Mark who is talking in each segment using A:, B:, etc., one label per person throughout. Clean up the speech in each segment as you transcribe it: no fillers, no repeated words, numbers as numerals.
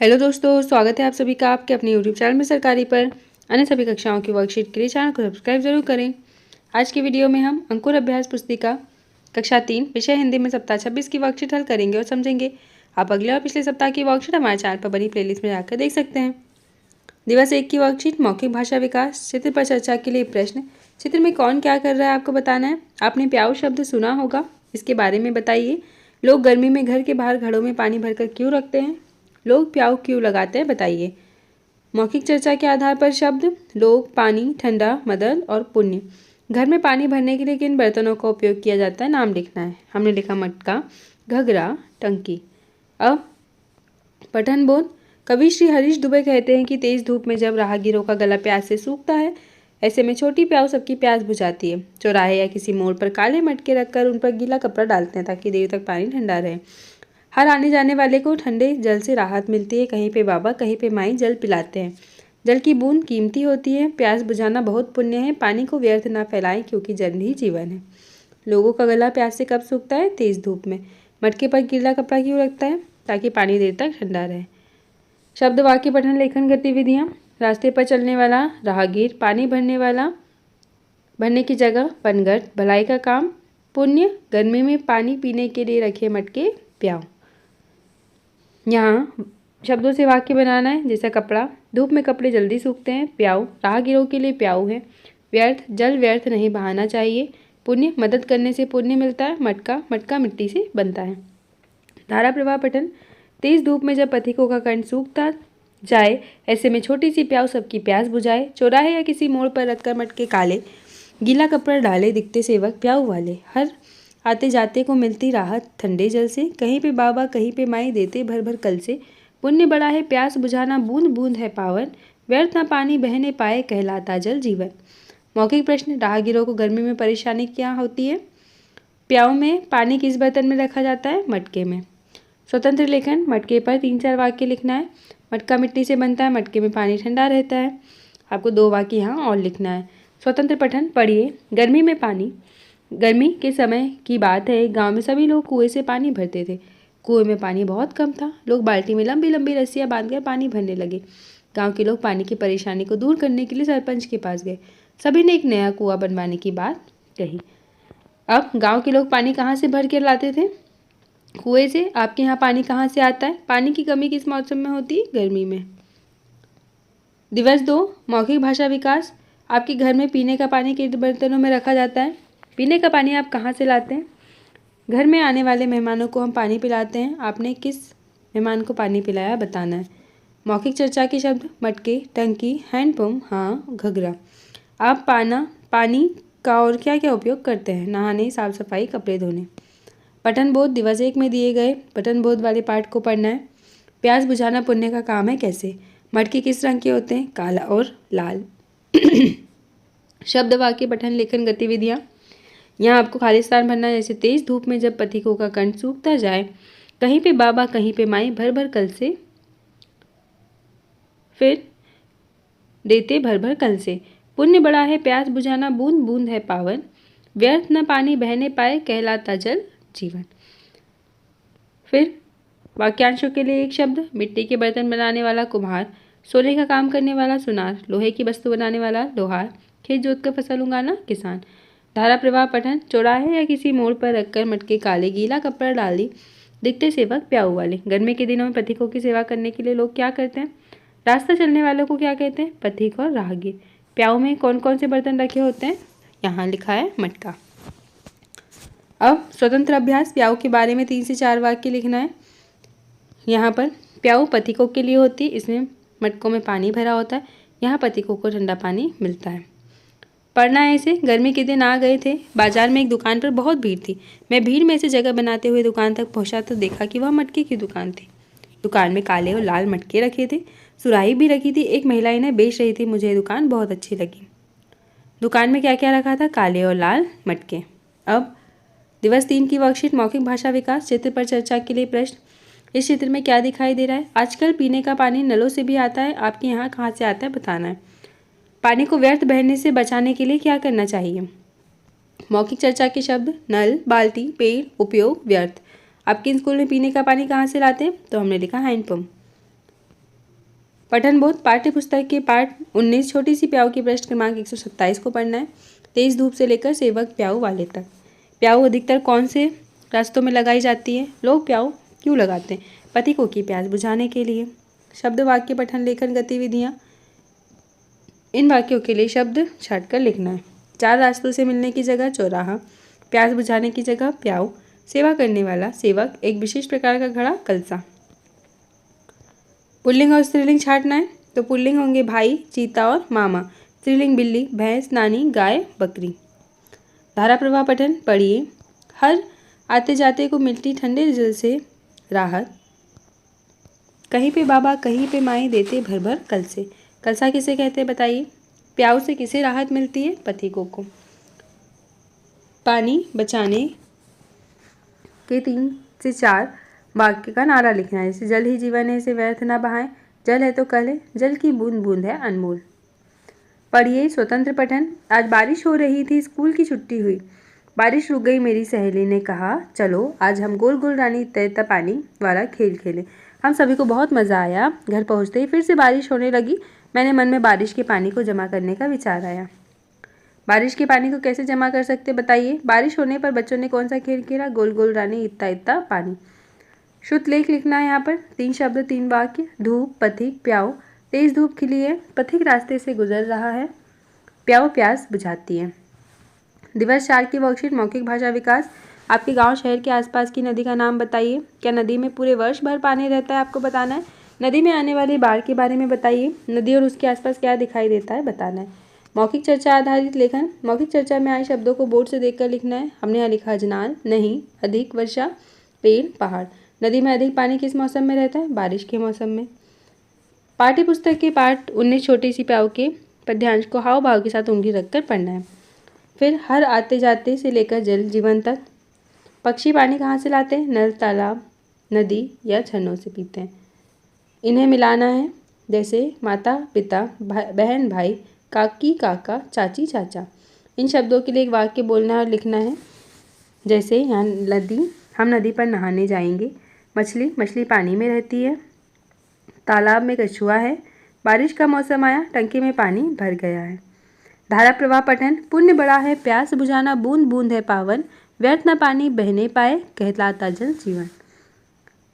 A: Hello दोस्तों, स्वागत है आप सभी का आपके अपने यूट्यूब चैनल में सरकारी पर। अन्य सभी कक्षाओं की वर्कशीट के लिए चैनल को सब्सक्राइब जरूर करें। आज की वीडियो में हम अंकुर अभ्यास पुस्तिका कक्षा 3 विषय हिंदी में सप्ताह 26 की वर्कशीट हल करेंगे और समझेंगे। आप अगले और पिछले सप्ताह की वर्कशीट हमारे चैनल पर बनी प्लेलिस्ट में जाकर देख सकते हैं। दिवस 1 की वर्कशीट मौखिक भाषा विकास, चित्र पर चर्चा के लिए प्रश्न। चित्र में कौन क्या कर रहा है आपको बताना है। आपने प्याऊ शब्द सुना होगा, इसके बारे में बताइए। लोग गर्मी में घर के बाहर घड़ों में पानी भरकर क्यों रखते हैं। लोग प्याऊ क्यों लगाते हैं, बताइए। मौखिक चर्चा के आधार पर शब्द लोग, पानी, ठंडा, मदद और पुण्य। घर में पानी भरने के लिए किन बर्तनों का उपयोग किया जाता है, नाम लिखना है। हमने लिखा मटका, घघरा, टंकी। अब पठन बोध। कवि श्री हरीश दुबे कहते हैं कि तेज धूप में जब राहगीरों का गला प्यास से सूखता है, ऐसे में छोटी प्याऊ सबकी प्यास बुझाती है। चौराहे या किसी मोड़ पर काले मटके रखकर उन पर गीला कपड़ा डालते हैं ताकि देर तक पानी ठंडा रहे। हर आने जाने वाले को ठंडे जल से राहत मिलती है। कहीं पे बाबा, कहीं पे माई जल पिलाते हैं। जल की बूंद कीमती होती है। प्यास बुझाना बहुत पुण्य है। पानी को व्यर्थ ना फैलाएं क्योंकि जल ही जीवन है। लोगों का गला प्यास से कब सूखता है, तेज धूप में। मटके पर गीला कपड़ा क्यों रखता है, ताकि पानी देर तक ठंडा रहे। शब्द वाक्य पठन लेखन गतिविधियाँ। रास्ते पर चलने वाला राहगीर, पानी भरने की जगह पनघट, भलाई का काम पुण्य, गर्मी में पानी पीने के लिए रखे मटके प्याऊ। यहाँ शब्दों से वाक्य बनाना है, जैसा कपड़ा, धूप में कपड़े जल्दी सूखते हैं। प्याऊ, राहगीरों के लिए प्याऊ है। व्यर्थ, जल व्यर्थ नहीं बहाना चाहिए। पुण्य, मदद करने से पुण्य मिलता है। मटका, मटका मिट्टी से बनता है। धारा प्रवाह पठन। तेज धूप में जब पथिकों का कंठ सूखता जाए, ऐसे में छोटी सी प्याऊ सबकी प्यास बुझाए। चौराहे या किसी मोड़ पर रखकर मटके काले, गीला कपड़ा डाले दिखते सेवक प्याऊ वाले। हर आते जाते को मिलती राहत ठंडे जल से। कहीं पे बाबा, कहीं पे माई देते भर भर कल से। पुण्य बड़ा है, प्यास बुझाना बूंद बूंद है पावन। व्यर्थ ना पानी बहने पाए, कहलाता जल जीवन। मौखिक प्रश्न। राहगीरों को गर्मी में परेशानी क्या होती है। प्याऊ में पानी किस बर्तन में रखा जाता है, मटके में। स्वतंत्र लेखन। मटके पर 3-4 वाक्य लिखना है। मटका मिट्टी से बनता है, मटके में पानी ठंडा रहता है। आपको 2 वाक्य यहाँ और लिखना है। स्वतंत्र पठन पढ़िए। गर्मी में पानी। गर्मी के समय की बात है, गांव में सभी लोग कुएं से पानी भरते थे। कुएं में पानी बहुत कम था। लोग बाल्टी में लंबी लंबी रस्सियां बांधकर पानी भरने लगे। गांव के लोग पानी की परेशानी को दूर करने के लिए सरपंच के पास गए। सभी ने एक नया कुआं बनवाने की बात कही। अब गांव के लोग पानी कहाँ से भर कर लाते थे, कुएं से। आपके यहाँ पानी कहाँ से आता है। पानी की कमी किस मौसम में होती है, गर्मी में। दिवस 2 मौखिक भाषा विकास। आपके घर में पीने का पानी किन बर्तनों में रखा जाता है। पीने का पानी आप कहाँ से लाते हैं। घर में आने वाले मेहमानों को हम पानी पिलाते हैं। आपने किस मेहमान को पानी पिलाया, बताना है। मौखिक चर्चा के शब्द मटके, टंकी, हैंडपम्प, हाँ, घघरा। आप पानी का और क्या क्या उपयोग करते हैं, नहाने, साफ सफाई, कपड़े धोने। पठन बोध। दिवस 1 में दिए गए पठन बोध वाले पाठ को पढ़ना है। प्यास बुझाना पुण्य का काम है, कैसे। मटके किस रंग के होते हैं, काला और लाल। शब्द वाक्य पठन लेखन गतिविधियाँ। यहाँ आपको खाली स्थान भरना है, जैसे तेज धूप में जब पथिकों का कंठ सूखता जाए, कहीं पे बाबा, कहीं पे माई भर भर कल से, फिर देते भर भर कल से। पुण्य बड़ा है, प्यास बुझाना बूंद बूंद है पावन। व्यर्थ न पानी बहने पाए, कहलाता जल जीवन। फिर वाक्यांशों के लिए एक शब्द। मिट्टी के बर्तन बनाने वाला कुम्हार, सोने का काम करने वाला सुनार, लोहे की वस्तु बनाने वाला लोहार, खेत जोतकर फसल उगाना किसान। धारा प्रवाह पठन। चौराहे या किसी मोड़ पर रखकर मटके काले, गीला कपड़ा डाल दी दिखते सेवक प्याऊ वाले। गर्मी के दिनों में पथिकों की सेवा करने के लिए लोग क्या करते हैं। रास्ता चलने वालों को क्या कहते हैं, पथिक और राहगीर। प्याऊ में कौन कौन से बर्तन रखे होते हैं, यहाँ लिखा है मटका। अब स्वतंत्र अभ्यास। प्याऊ के बारे में 3 से 4 वाक्य लिखना है। यहाँ पर प्याऊ पथिकों के लिए होती है, इसमें मटकों में पानी भरा होता है। यहाँ पथिकों को ठंडा पानी मिलता है। पढ़ना है इसे। गर्मी के दिन आ गए थे। बाजार में एक दुकान पर बहुत भीड़ थी। मैं भीड़ में से जगह बनाते हुए दुकान तक पहुंचा तो देखा कि वह मटके की दुकान थी। दुकान में काले और लाल मटके रखे थे, सुराही भी रखी थी। एक महिला इन्हें बेच रही थी। मुझे दुकान बहुत अच्छी लगी। दुकान में क्या क्या रखा था, काले और लाल मटके। अब दिवस 3 की वर्कशीट मौखिक भाषा विकास। चित्र पर चर्चा के लिए प्रश्न। इस चित्र में क्या दिखाई दे रहा है। आजकल पीने का पानी नलों से भी आता है, आपके यहाँ कहाँ से आता है, बताना है। पानी को व्यर्थ बहने से बचाने के लिए क्या करना चाहिए। मौखिक चर्चा के शब्द नल, बाल्टी, पेड़, उपयोग, व्यर्थ। आपके स्कूल में पीने का पानी कहाँ से लाते हैं, तो हमने लिखा हैंडपम्प। पठन बोध पाठ्य पुस्तक के पाठ 19 छोटी सी प्याऊ की पृष्ठ क्रमांक 127 को पढ़ना है। तेज धूप से लेकर सेवक प्याऊ वाले तक। प्याऊ अधिकतर कौन से रास्तों में लगाई जाती है? लोग प्याऊ क्यों लगाते हैं? पथिकों की प्यास बुझाने के लिए। शब्द वाक्य पठन लेखन गतिविधियाँ। इन वाक्यों के लिए शब्द छाट कर लिखना है। 4 रास्तों से मिलने की जगह चौराहा, प्यास बुझाने की जगह प्याऊ, सेवा करने वाला सेवक, एक विशेष प्रकार का घड़ा कलसा। पुल्लिंग और स्त्रीलिंग छाटना है तो पुल्लिंग होंगे भाई, चीता और मामा। स्त्रीलिंग बिल्ली, भैंस, नानी, गाय, बकरी। धारा प्रवाह पठन पढ़िए। हर आते जाते को मिलती ठंडे जल से राहत, कहीं पे बाबा कहीं पे माई देते भर भर कल से। कलसा किसे कहते हैं बताइए? प्याऊ से किसे राहत मिलती है? पथिकों को। पानी बचाने के 3 से 4 वाक्य का नारा लिखना है। जैसे जल ही जीवन है, इसे व्यर्थ ना बहाएं, जल है तो कल है, जल की बूंद बूंद है अनमोल। पढ़िए स्वतंत्र पठन। आज बारिश हो रही थी, स्कूल की छुट्टी हुई। बारिश रुक गई, मेरी सहेली ने कहा चलो आज हम गोल गोल रानी तैरता पानी वाला खेल खेलें। हम सभी को बहुत मज़ा आया। घर पहुँचते ही फिर से बारिश होने लगी। मैंने मन में बारिश के पानी को जमा करने का विचार आया। बारिश के पानी को कैसे जमा कर सकते बताइए? बारिश होने पर बच्चों ने कौन सा खेल खेला? गोल गोल रानी इतना इतना पानी। शुद्ध लेख लिखना है यहाँ पर। 3 शब्द 3 वाक्य। धूप, पथिक, प्याऊ। तेज धूप खिली है, पथिक रास्ते से गुजर रहा है, प्याऊ प्यास बुझाती है। दिवस 4 की वर्कशीट मौखिक भाषा विकास। आपके गांव शहर के आसपास की नदी का नाम बताइए। क्या नदी में पूरे वर्ष भर पानी रहता है? आपको बताना है। नदी में आने वाली बाढ़ के बारे में बताइए। नदी और उसके आसपास क्या दिखाई देता है बताना है। मौखिक चर्चा आधारित लेखन। मौखिक चर्चा में आए शब्दों को बोर्ड से देखकर लिखना है। हमने यहाँ लिखा जनाल, नहीं, अधिक वर्षा, पेड़, पहाड़। नदी में अधिक पानी किस मौसम में रहता है? बारिश के मौसम में। पाठ्य पुस्तक के पाठ 19 छोटी सी प्याऊ के पद्यांश को हाव भाव के साथ उंगली रखकर पढ़ना है। फिर हर आते जाते से लेकर जल जीवन तक। पक्षी पानी कहाँ से लाते हैं? नल, तालाब, नदी या झरनों से पीते हैं। इन्हें मिलाना है। जैसे माता पिता, बहन भाई, काकी काका, चाची चाचा। इन शब्दों के लिए एक वाक्य बोलना और लिखना है। जैसे यहाँ नदी, हम नदी पर नहाने जाएंगे। मछली, मछली पानी में रहती है। तालाब में कछुआ है। बारिश का मौसम आया, टंकी में पानी भर गया है। धारा प्रवाह पठन। पुण्य बड़ा है, प्यास बुझाना बूंद बूंद है पावन, व्यर्थ न पानी बहने पाए, कहलाता जल जीवन।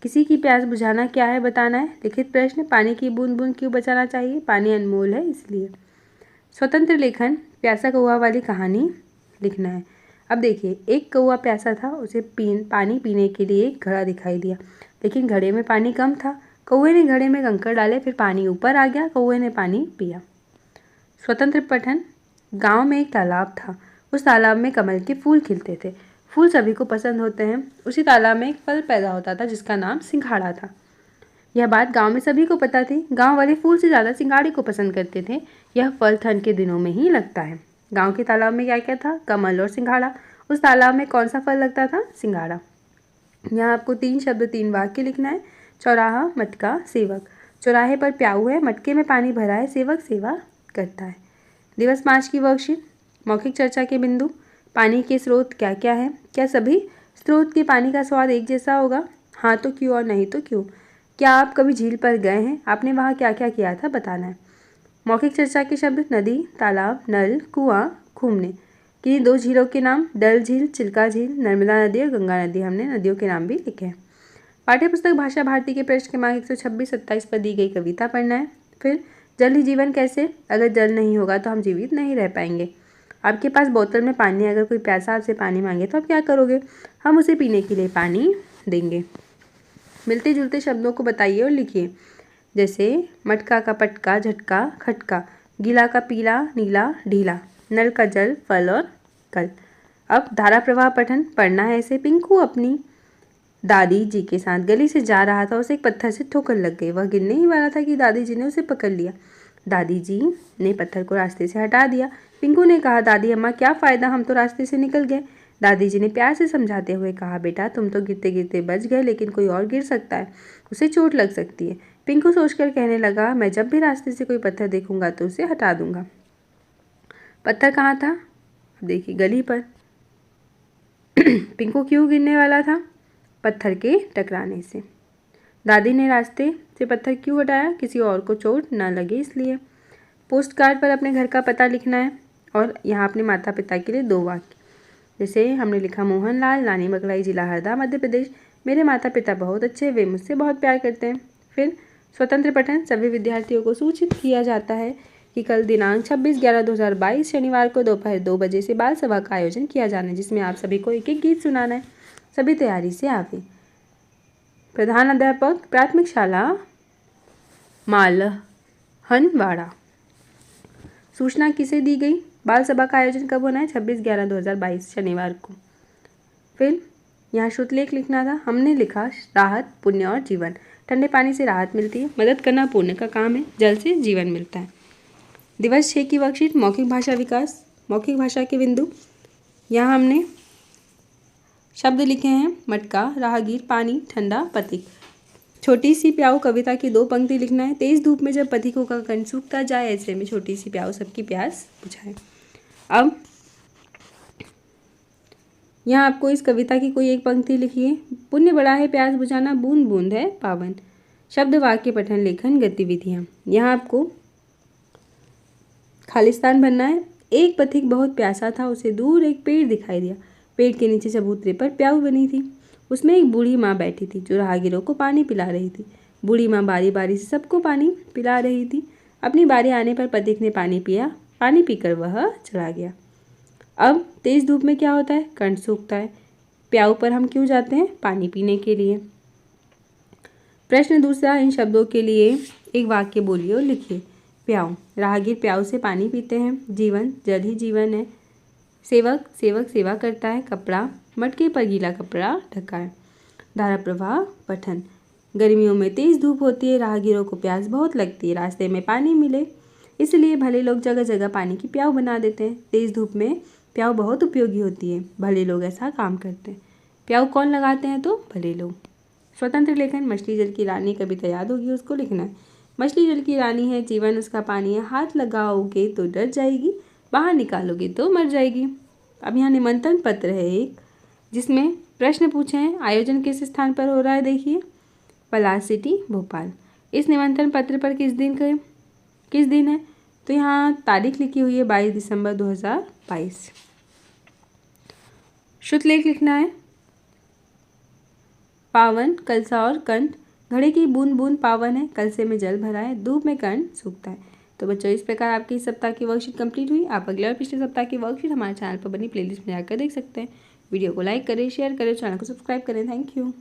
A: किसी की प्यास बुझाना क्या है बताना है। लिखित प्रश्न। पानी की बूंद बूंद क्यों बचाना चाहिए? पानी अनमोल है इसलिए। स्वतंत्र लेखन। प्यासा कौआ वाली कहानी लिखना है। अब देखिए, एक कौआ प्यासा था, उसे पानी पीने के लिए एक घड़ा दिखाई दिया, लेकिन घड़े में पानी कम था। कौए ने घड़े में कंकड़ डाले, फिर पानी ऊपर आ गया, कौए ने पानी पिया। स्वतंत्र पठन। गांव में एक तालाब था। उस तालाब में कमल के फूल खिलते थे। फूल सभी को पसंद होते हैं। उसी तालाब में एक फल पैदा होता था जिसका नाम सिंघाड़ा था। यह बात गांव में सभी को पता थी। गांव वाले फूल से ज़्यादा सिंघाड़े को पसंद करते थे। यह फल ठंड के दिनों में ही लगता है। गांव के तालाब में क्या क्या था? कमल और सिंघाड़ा। उस तालाब में कौन सा फल लगता था? सिंघाड़ा। यहाँ आपको 3 शब्द 3 वाक्य लिखना है। चौराहा, मटका, सेवक। चौराहे पर प्याऊ है, मटके में पानी भरा है, सेवक सेवा करता है। दिवस 5 की वर्कशीट मौखिक चर्चा के बिंदु। पानी के स्रोत क्या क्या है? क्या सभी स्रोत के पानी का स्वाद एक जैसा होगा? हाँ तो क्यों और नहीं तो क्यों? क्या आप कभी झील पर गए हैं? आपने वहाँ क्या क्या किया था बताना है। मौखिक चर्चा के शब्द। नदी, तालाब, नल, कुआं, घूमने। किन्हीं 2 झीलों के नाम। डल झील, चिल्का झील, नर्मदा नदी और गंगा नदी। हमने नदियों के नाम भी लिखे हैं। पाठ्यपुस्तक भाषा भारती के पृष्ठ क्रमांक 126-27 पर दी गई कविता पढ़ना है। फिर जल ही जीवन कैसे? अगर जल नहीं होगा तो हम जीवित नहीं रह पाएंगे। आपके पास बोतल में पानी, अगर कोई प्यासा आपसे पानी मांगे तो आप क्या करोगे? हम उसे पीने के लिए पानी देंगे। मिलते जुलते शब्दों को बताइए और लिखिए। जैसे मटका का पटका, झटका, खटका, गीला का पीला, नीला, ढीला, नल का जल, फल और कल। अब धारा प्रवाह पठन पढ़ना है। ऐसे पिंकू अपनी दादी जी के साथ गली से जा रहा था। उसे एक पत्थर से ठोकर लग गई। वह गिरने ही वाला था कि दादी जी ने उसे पकड़ लिया। दादी जी ने पत्थर को रास्ते से हटा दिया। पिंकू ने कहा, दादी अम्मा क्या फ़ायदा, हम तो रास्ते से निकल गए। दादी जी ने प्यार से समझाते हुए कहा, बेटा तुम तो गिरते गिरते बच गए, लेकिन कोई और गिर सकता है, उसे चोट लग सकती है। पिंकू सोचकर कहने लगा, मैं जब भी रास्ते से कोई पत्थर देखूंगा तो उसे हटा दूंगा। पत्थर कहाँ था? देखिए, गली पर। पिंकू क्यों गिरने वाला था? पत्थर के टकराने से। दादी ने रास्ते से पत्थर क्यों हटाया? किसी और को चोट न लगे इसलिए। पोस्ट कार्ड पर अपने घर का पता लिखना है और यहाँ अपने माता पिता के लिए 2 वाक्य, जैसे हमने लिखा मोहनलाल, रानी बगलाई, जिला हरदा, मध्य प्रदेश। मेरे माता पिता बहुत अच्छे, वे मुझसे बहुत प्यार करते हैं। फिर स्वतंत्र पठन, सभी विद्यार्थियों को सूचित किया जाता है कि कल दिनांक 26/11/2022 शनिवार को दोपहर 2 बजे से बाल सभा का आयोजन किया जाना है, जिसमें आप सभी को एक एक गीत सुनाना है। सभी तैयारी से आवे। प्रधान अध्यापक, प्राथमिक शाला मालहनवाड़ा। सूचना किसे दी गई? बाल सभा का आयोजन कब होना है? 26/11/2022 शनिवार को। फिर यहाँ श्रुतलेख लिखना था, हमने लिखा राहत, पुण्य और जीवन। ठंडे पानी से राहत मिलती है, मदद करना पुण्य का काम है, जल से जीवन मिलता है। दिवस 6 की वर्कशीट, मौखिक भाषा विकास, मौखिक भाषा के बिंदु। यहाँ हमने शब्द लिखे हैं मटका, राहगीर, पानी, ठंडा, पथिक। छोटी सी प्याऊ कविता की 2 पंक्ति लिखना है। तेज धूप में जब पथिकों का कंठ सूखता जाए, ऐसे में छोटी सी प्याऊ सबकी प्यास बुझाए। अब यहाँ आपको इस कविता की कोई एक पंक्ति लिखिए। पुण्य बड़ा है प्यास बुझाना, बूंद बूंद है पावन। शब्द वाक्य पठन लेखन गतिविधियाँ। यहाँ आपको खालिस्तान बनना है। एक पथिक बहुत प्यासा था, उसे दूर एक पेड़ दिखाई दिया। पेड़ के नीचे चबूतरे पर प्याऊ बनी थी, उसमें एक बूढ़ी माँ बैठी थी जो राहगीरों को पानी पिला रही थी। बूढ़ी माँ बारी बारी से सबको पानी पिला रही थी। अपनी बारी आने पर पथिक ने पानी पिया, पानी पीकर वह चला गया। अब तेज धूप में क्या होता है? कंठ सूखता है। प्याऊ पर हम क्यों जाते हैं? पानी पीने के लिए। प्रश्न दूसरा, इन शब्दों के लिए एक वाक्य बोलिए और लिखिए। प्याऊ, राहगीर प्याऊ से पानी पीते हैं। जीवन, जल ही जीवन है। सेवक, सेवक सेवा करता है। कपड़ा, मटके पर गीला कपड़ा ढका है। धारा प्रवाह पठन, गर्मियों में तेज धूप होती है, राहगीरों को प्यास बहुत लगती है, रास्ते में पानी मिले इसलिए भले लोग जगह जगह पानी की प्याऊ बना देते हैं। तेज धूप में प्याऊ बहुत उपयोगी होती है, भले लोग ऐसा काम करते हैं। प्याऊ कौन लगाते हैं? तो भले लोग। स्वतंत्र लेखन, मछली जल की रानी, कविता याद होगी उसको लिखना है। मछली जल की रानी है, जीवन उसका पानी है, हाथ लगाओगे तो डर जाएगी, बाहर निकालोगे तो मर जाएगी। अब यहाँ निमंत्रण पत्र है एक, जिसमें प्रश्न पूछे हैं। आयोजन किस स्थान पर हो रहा है? देखिए, पलाश सिटी भोपाल। इस निमंत्रण पत्र पर किस दिन है? तो यहाँ तारीख लिखी हुई है 22 दिसंबर 2022। श्रुतलेख लिखना है। पावन, कलसा और कंठ, घड़े की बूंद बूंद पावन है, कलसे में जल भरा है, धूप में कंठ सूखता है। तो बच्चों, इस प्रकार आपकी इस सप्ताह की वर्कशीट कंप्लीट हुई। आप अगले और पिछले सप्ताह की वर्कशीट हमारे चैनल पर बनी प्लेलिस्ट में जाकर देख सकते हैं। वीडियो को लाइक करें, शेयर करें, चैनल को सब्सक्राइब करें। Thank you.